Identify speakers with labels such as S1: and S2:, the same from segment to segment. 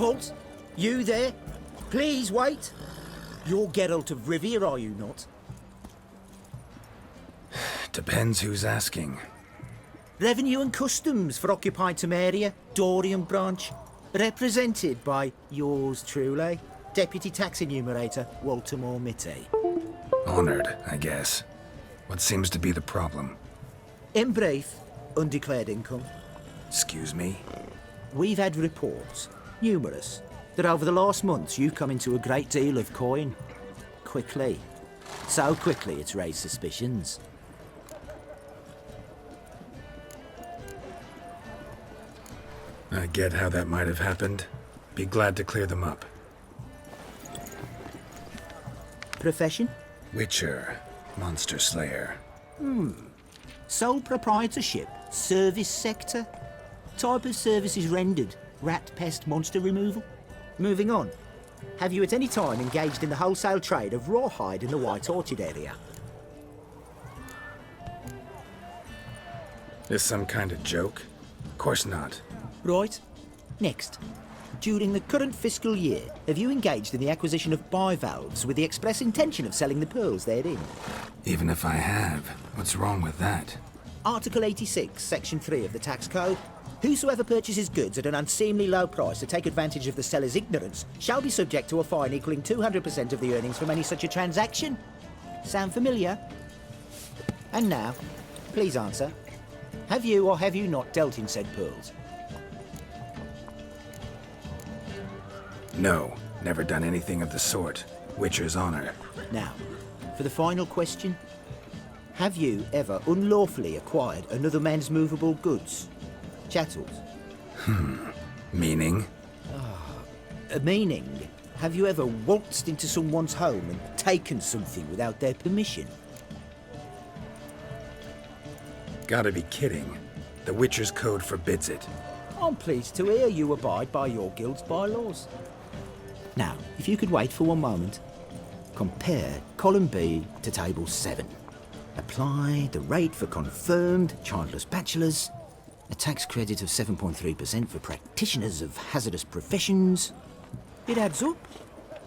S1: Halt! You there? Please wait. You're Geralt of Rivia, are you not?
S2: Depends who's asking.
S1: Revenue and Customs for occupied Temeria, Dorian branch. Represented by yours truly, Deputy Tax Enumerator Walter Mitte.
S2: Honored, I guess. What seems to be the problem?
S1: In brief, undeclared income.
S2: Excuse me?
S1: We've had reports, numerous, that over the last months you've come into a great deal of coin. Quickly. So quickly it's raised suspicions.
S2: I get how that might have happened. Be glad to clear them up.
S1: Profession?
S2: Witcher. Monster Slayer.
S1: Sole proprietorship? Service sector? Type of services rendered? Rat, pest, monster removal? Moving on. Have you at any time engaged in the wholesale trade of rawhide in the White Orchard area?
S2: This some kind of joke? Of course not.
S1: Right. Next. During the current fiscal year, have you engaged in the acquisition of bivalves with the express intention of selling the pearls therein?
S2: Even if I have, what's wrong with that?
S1: Article 86, Section 3 of the Tax Code. Whosoever purchases goods at an unseemly low price to take advantage of the seller's ignorance shall be subject to a fine equaling 200% of the earnings from any such a transaction. Sound familiar? And now, please answer. Have you or have you not dealt in said pearls?
S2: No, never done anything of the sort. Witcher's honor.
S1: Now, for the final question. Have you ever unlawfully acquired another man's movable goods? Chattels?
S2: Meaning?
S1: Meaning, have you ever waltzed into someone's home and taken something without their permission?
S2: Gotta be kidding. The Witcher's code forbids it.
S1: I'm pleased to hear you abide by your guild's bylaws. Now, if you could wait for one moment, compare column B to table 7. Apply the rate for confirmed childless bachelors, a tax credit of 7.3% for practitioners of hazardous professions. It adds up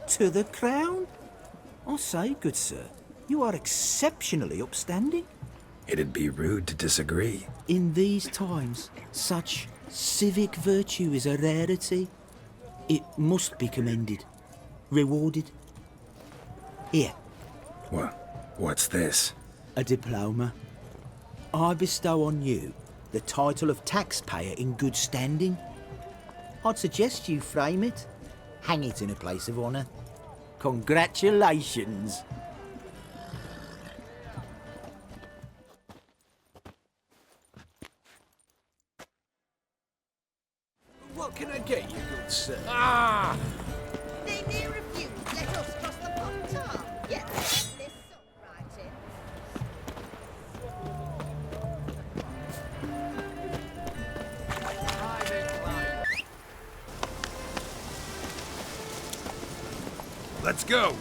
S1: to the crown. I say, good sir, you are exceptionally upstanding.
S2: It'd be rude to disagree.
S1: In these times, such civic virtue is a rarity. It must be commended, rewarded. Here,
S2: What's this?
S1: a diploma. I bestow on you the title of taxpayer in good standing. I'd suggest you frame it, hang it in a place of honour. Congratulations.
S3: What can I get you, good sir?
S4: They may refuse. Let us cross the pond tar. Yes, this songwriting.
S3: Let's go.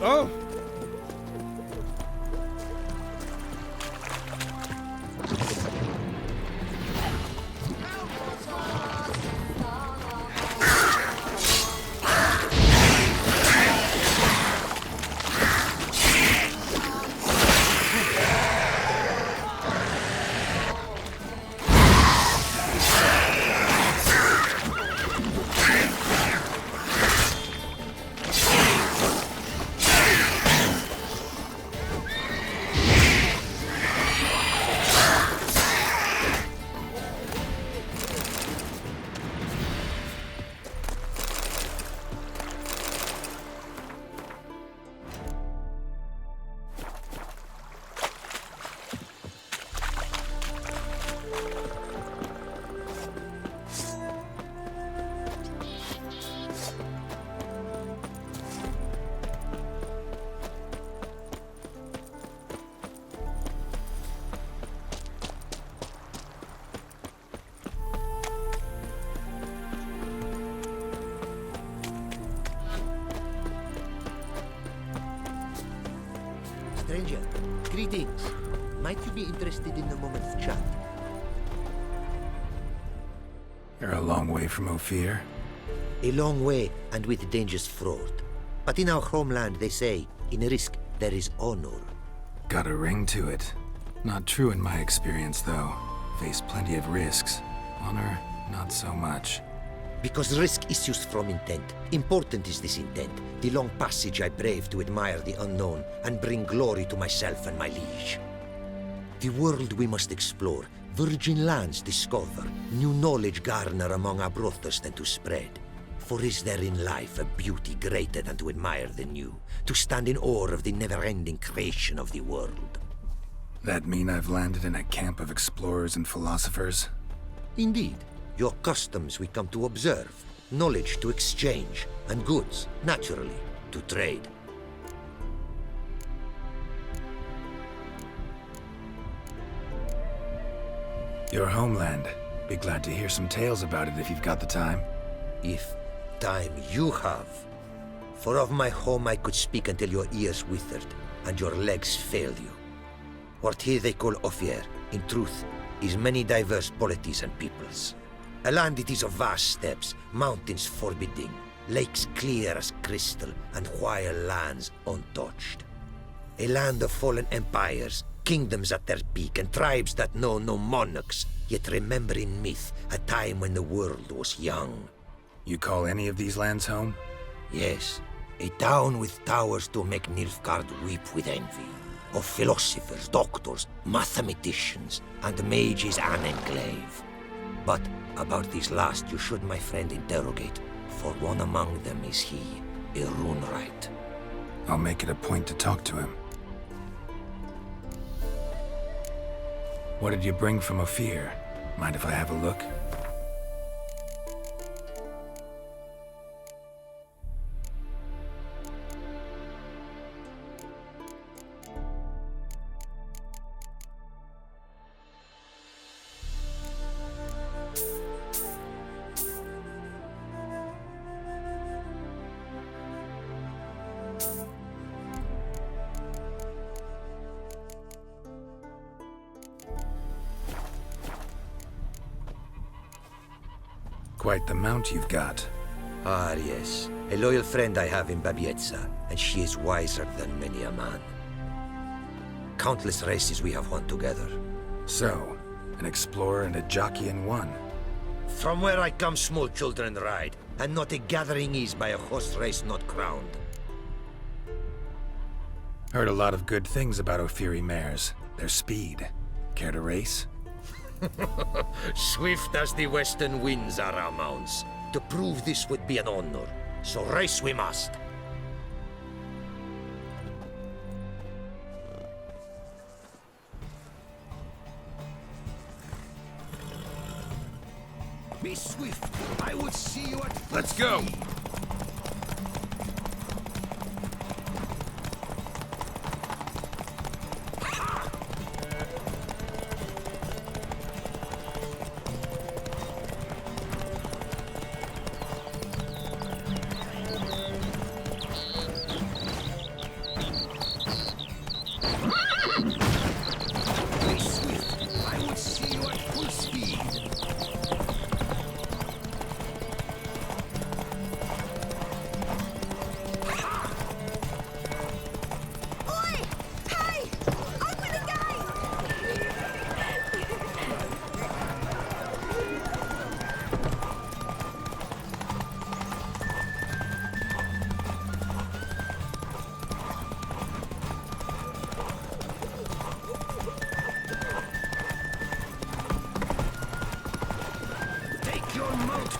S3: Oh!
S5: Stranger, greetings. Might you be interested in a moment of chat?
S2: You're a long way from Ophir.
S5: A long way, and with dangers fraught. But in our homeland, they say, in risk there is honor.
S2: Got a ring to it. Not true in my experience, though. Faced plenty of risks. Honor, not so much.
S5: Because risk issues from intent. Important is this intent. The long passage I brave to admire the unknown and bring glory to myself and my liege. The world we must explore, virgin lands discover, new knowledge garner among our brothers than to spread. For is there in life a beauty greater than to admire the new, to stand in awe of the never-ending creation of the world?
S2: That mean I've landed in a camp of explorers and philosophers?
S5: Indeed. Your customs we come to observe, knowledge to exchange, and goods, naturally, to trade.
S2: Your homeland. Be glad to hear some tales about it if you've got the time.
S5: If time you have. For of my home I could speak until your ears withered, and your legs failed you. What here they call Ophir, in truth, is many diverse polities and peoples. A land it is of vast steppes, mountains forbidding, lakes clear as crystal, and wild lands untouched. A land of fallen empires, kingdoms at their peak, and tribes that know no monarchs, yet remember in myth a time when the world was young.
S2: You call any of these lands home?
S5: Yes, a town with towers to make Nilfgaard weep with envy. Of philosophers, doctors, mathematicians, and mages an enclave. But about these last you should, my friend, interrogate, for one among them is he, a rune-wright.
S2: I'll make it a point to talk to him. What did you bring from Ophir? Mind if I have a look? Quite the mount you've got.
S5: Ah, yes. A loyal friend I have in Babietza, and she is wiser than many a man. Countless races we have won together.
S2: So, an explorer and a jockey in one.
S5: From where I come, small children ride, and not a gathering is by a horse race not crowned.
S2: Heard a lot of good things about Ophiri mares. Their speed. Care to race?
S5: Swift as the western winds are our mounts. To prove this would be an honor, so race we must.
S3: Be swift. I would see you at... Let's go!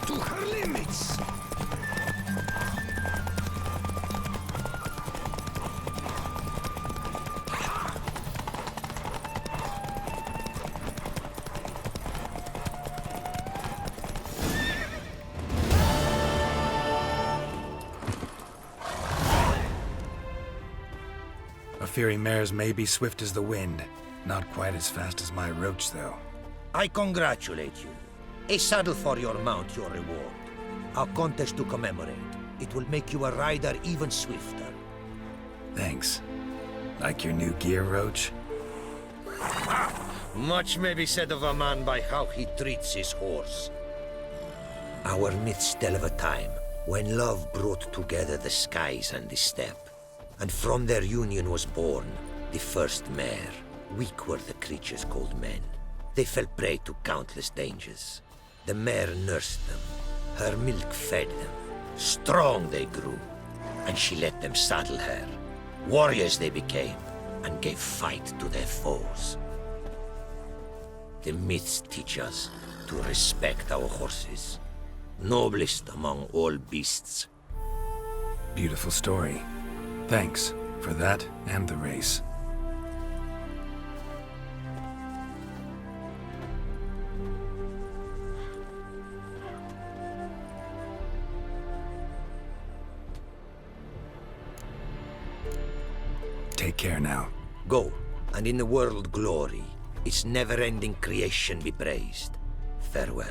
S3: To her limits!
S2: Ophiri mares may be swift as the wind. Not quite as fast as my roach, though.
S5: I congratulate you. A saddle for your mount, your reward. A contest to commemorate. It will make you a rider even swifter.
S2: Thanks. Like your new gear, Roach?
S5: Much may be said of a man by how he treats his horse. Our myths tell of a time when love brought together the skies and the steppe, and from their union was born the first mare. Weak were the creatures called men. They fell prey to countless dangers. The mare nursed them, her milk fed them. Strong they grew, and she let them saddle her. Warriors they became, and gave fight to their foes. The myths teach us to respect our horses, noblest among all beasts.
S2: Beautiful story. Thanks for that and the race. Take care now.
S5: Go, and in the world glory, its never-ending creation be praised. Farewell.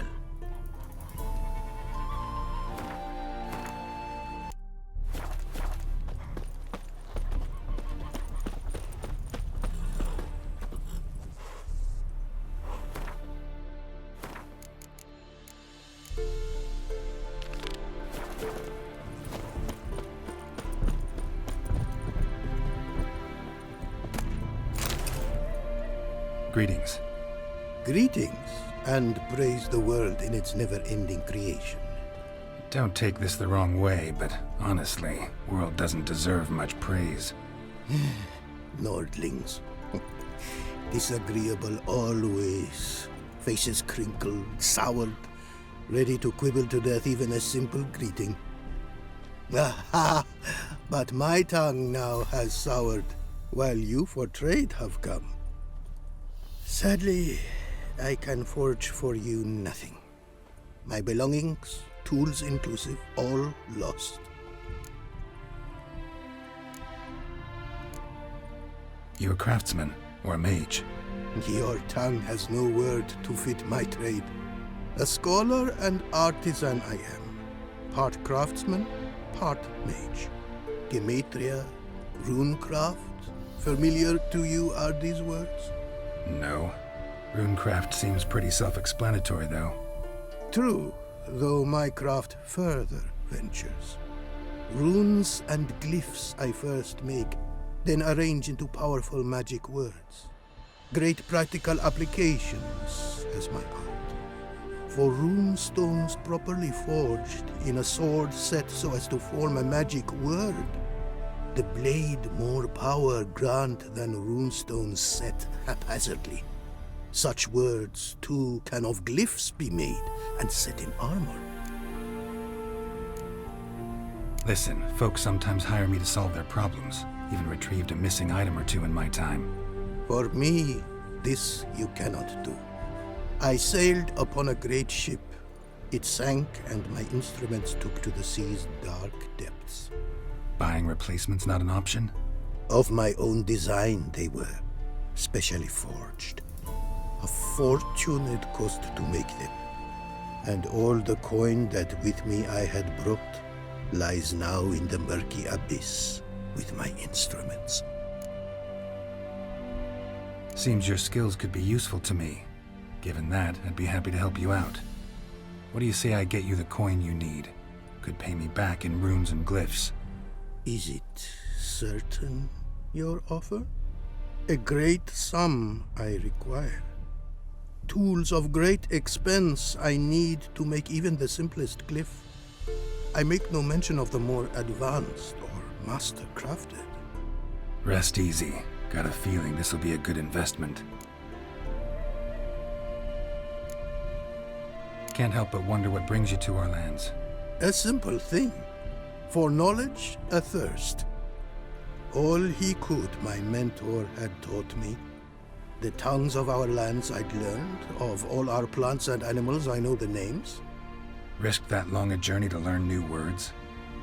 S2: Greetings.
S6: Greetings, and praise the world in its never-ending creation.
S2: Don't take this the wrong way, but honestly, world doesn't deserve much praise.
S6: Nordlings. Disagreeable always. Faces crinkled, soured, ready to quibble to death even a simple greeting. Aha! But my tongue now has soured, while you for trade have come. Sadly, I can forge for you nothing. My belongings, tools inclusive, all lost.
S2: You a craftsman or a mage?
S6: Your tongue has no word to fit my trade. A scholar and artisan I am. Part craftsman, part mage. Gematria, runecraft. Familiar to you are these words?
S2: No. Runecraft seems pretty self-explanatory, though.
S6: True, though my craft further ventures. Runes and glyphs I first make, then arrange into powerful magic words. Great practical applications as my art. For rune stones properly forged in a sword set so as to form a magic word, the blade more power grant than runestones set haphazardly. Such words, too, can of glyphs be made and set in armor.
S2: Listen, folks sometimes hire me to solve their problems. Even retrieved a missing item or two in my time.
S6: For me, this you cannot do. I sailed upon a great ship. It sank, and my instruments took to the sea's dark depths.
S2: Buying replacements not an option?
S6: Of my own design they were, specially forged. A fortune it cost to make them. And all the coin that with me I had brought lies now in the murky abyss with my instruments.
S2: Seems your skills could be useful to me. Given that, I'd be happy to help you out. What do you say I get you the coin you need? Could pay me back in runes and glyphs.
S6: Is it certain, your offer? A great sum I require. Tools of great expense I need to make even the simplest glyph. I make no mention of the more advanced or master-crafted.
S2: Rest easy. Got a feeling this will be a good investment. Can't help but wonder what brings you to our lands.
S6: A simple thing. For knowledge, a thirst. All he could, my mentor had taught me. The tongues of our lands I'd learned. Of all our plants and animals, I know the names.
S2: Risked that long a journey to learn new words?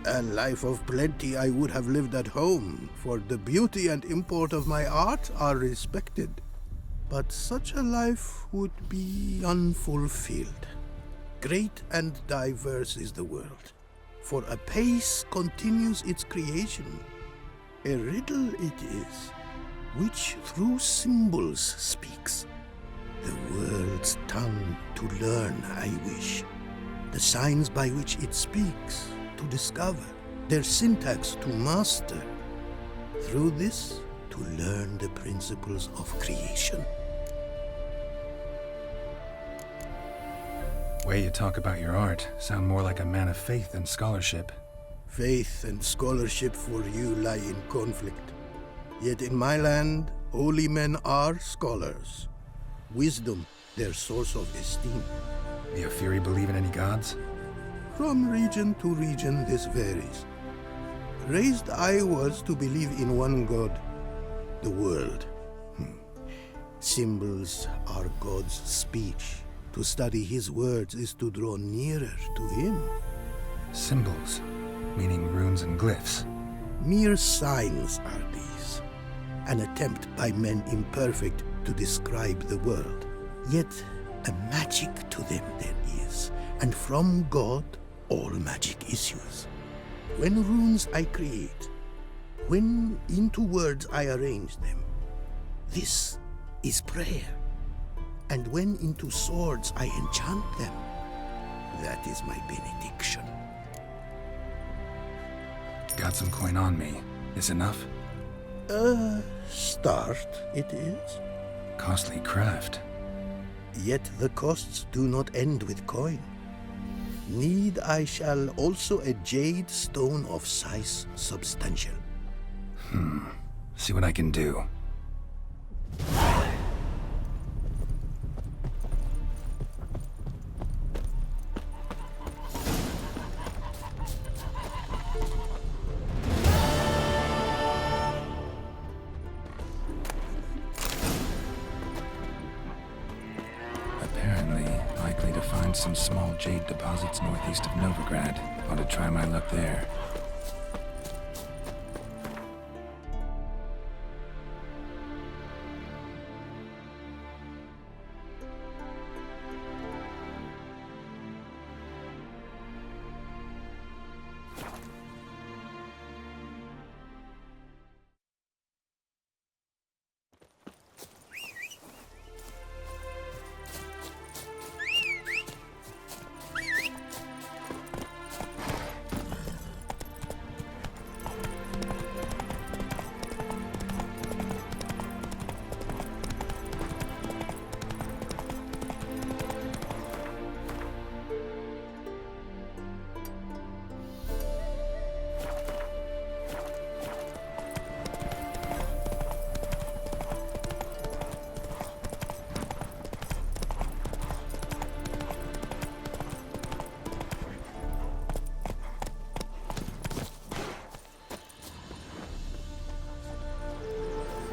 S6: A life of plenty I would have lived at home, for the beauty and import of my art are respected. But such a life would be unfulfilled. Great and diverse is the world, for a pace continues its creation. A riddle it is, which through symbols speaks. The world's tongue to learn I wish, the signs by which it speaks to discover, their syntax to master. Through this, to learn the principles of creation.
S2: Way you talk about your art sound more like a man of faith than scholarship.
S6: Faith and scholarship for you lie in conflict. Yet in my land, holy men are scholars. Wisdom, their source of esteem.
S2: The Ophiri believe in any gods?
S6: From region to region this varies. Raised I was to believe in one god, the world. Symbols are God's speech. To study his words is to draw nearer to him.
S2: Symbols, meaning runes and glyphs.
S6: Mere signs are these. An attempt by men imperfect to describe the world. Yet a magic to them there is, and from God all magic issues. When runes I create, when into words I arrange them, this is prayer. And when into swords I enchant them, that is my benediction.
S2: Got some coin on me. Is enough?
S6: Start it is.
S2: Costly craft.
S6: Yet the costs do not end with coin. Need I shall also a jade stone of size substantial.
S2: See what I can do. Apparently, likely to find some small jade deposits northeast of Novigrad. Ought to try my luck there.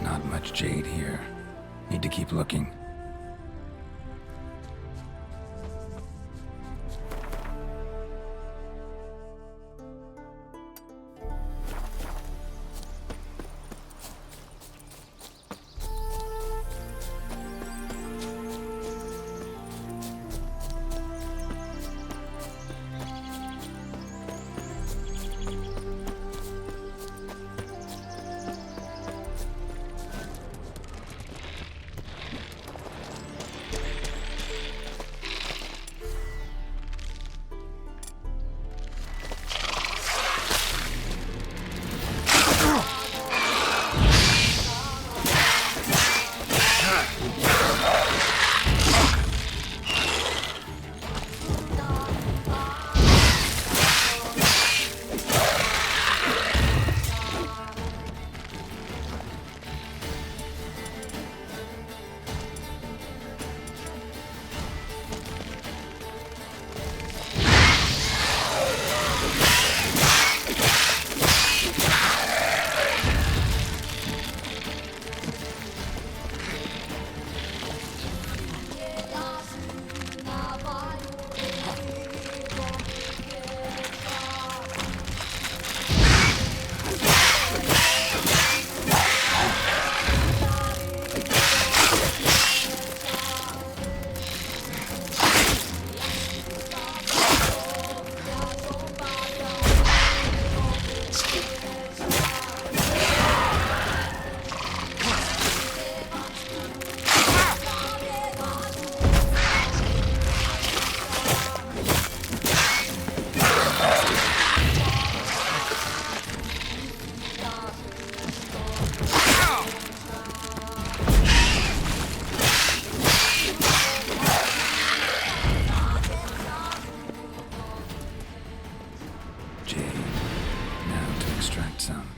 S2: Not much jade here. Need to keep looking. extract some.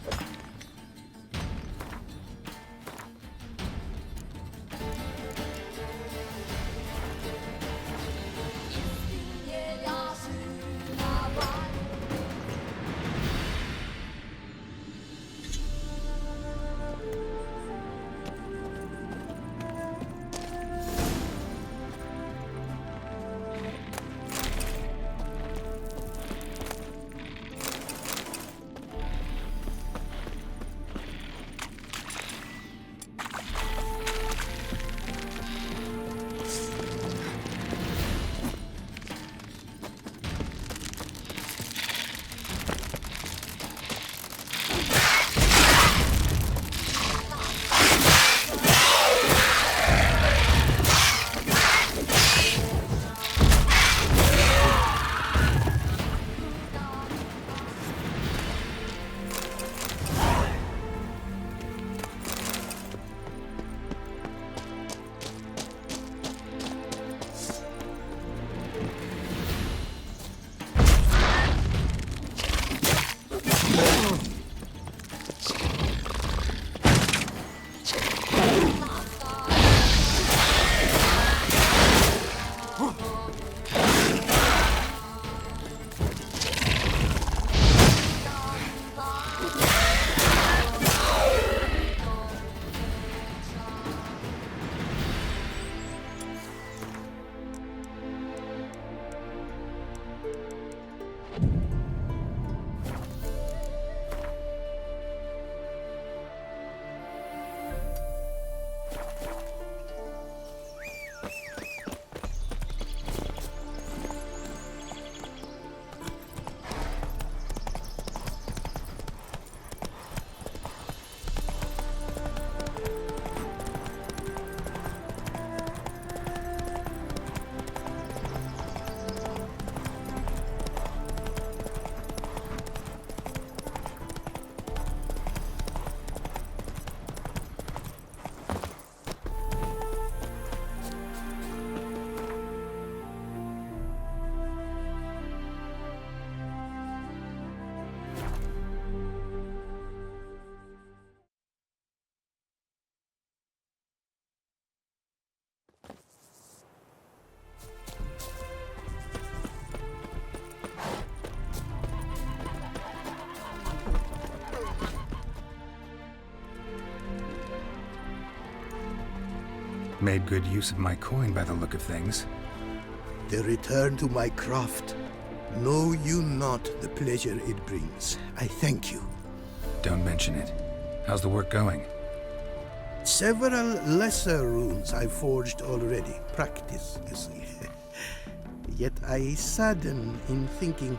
S2: Made good use of my coin by the look of things.
S6: The return to my craft. Know you not the pleasure it brings. I thank you.
S2: Don't mention it. How's the work going?
S6: Several lesser runes I've forged already. Practice, you see. Yet I sadden in thinking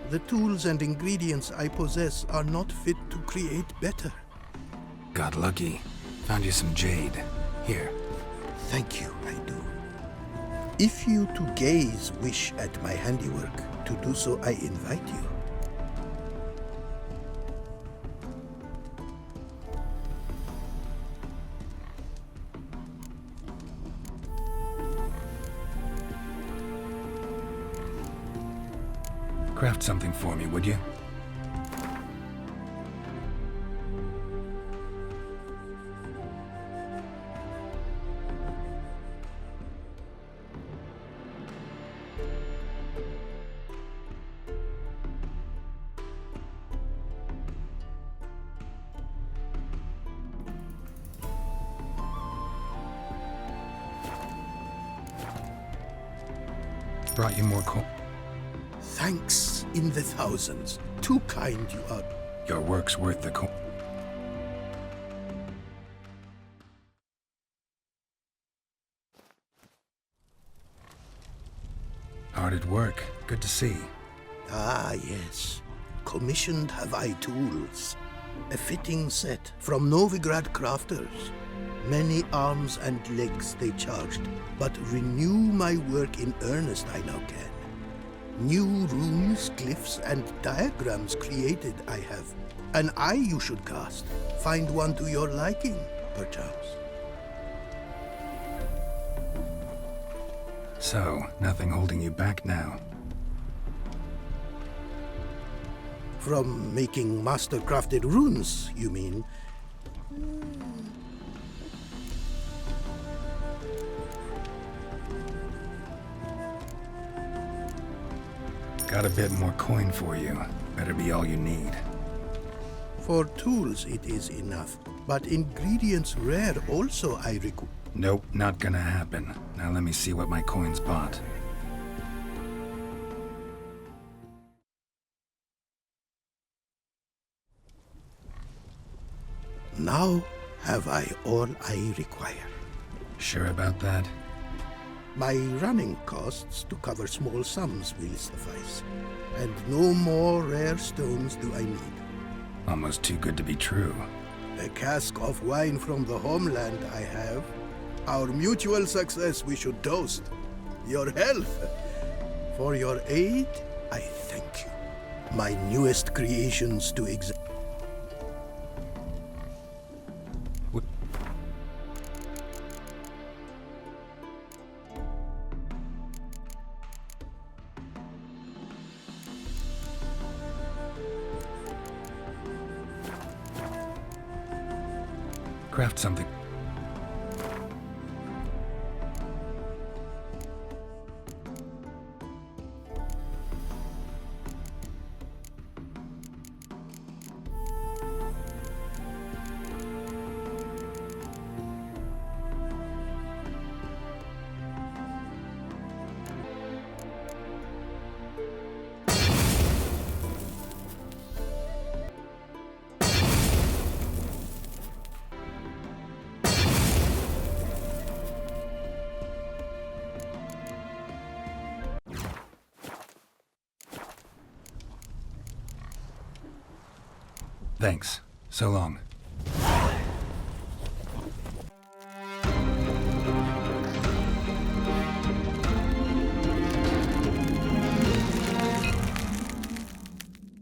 S6: the tools and ingredients I possess are not fit to create better.
S2: Got lucky. Found you some jade. Here.
S6: Thank you, I do. If you to gaze wish at my handiwork, to do so I invite you.
S2: Craft something for me, would you? Brought you more coin.
S6: Thanks in the thousands. Too kind you are.
S2: Your work's worth the coin. Hard at work. Good to see.
S6: Ah, yes. Commissioned have I tools. A fitting set from Novigrad crafters. Many arms and legs they charged, but renew my work in earnest I now can. New runes, glyphs, and diagrams created I have. An eye you should cast. Find one to your liking, perchance.
S2: So, nothing holding you back now.
S6: From making master-crafted runes, you mean?
S2: Got a bit more coin for you. Better be all you need.
S6: For tools it is enough, but ingredients rare also I require.
S2: Nope, not gonna happen. Now let me see what my coins bought.
S6: Now have I all I require.
S2: Sure about that?
S6: My running costs to cover small sums will suffice, and no more rare stones do I need.
S2: Almost too good to be true.
S6: A cask of wine from the homeland I have. Our mutual success we should toast. Your health. For your aid, I thank you. My newest creations to examine.
S2: Craft something. Thanks. So long.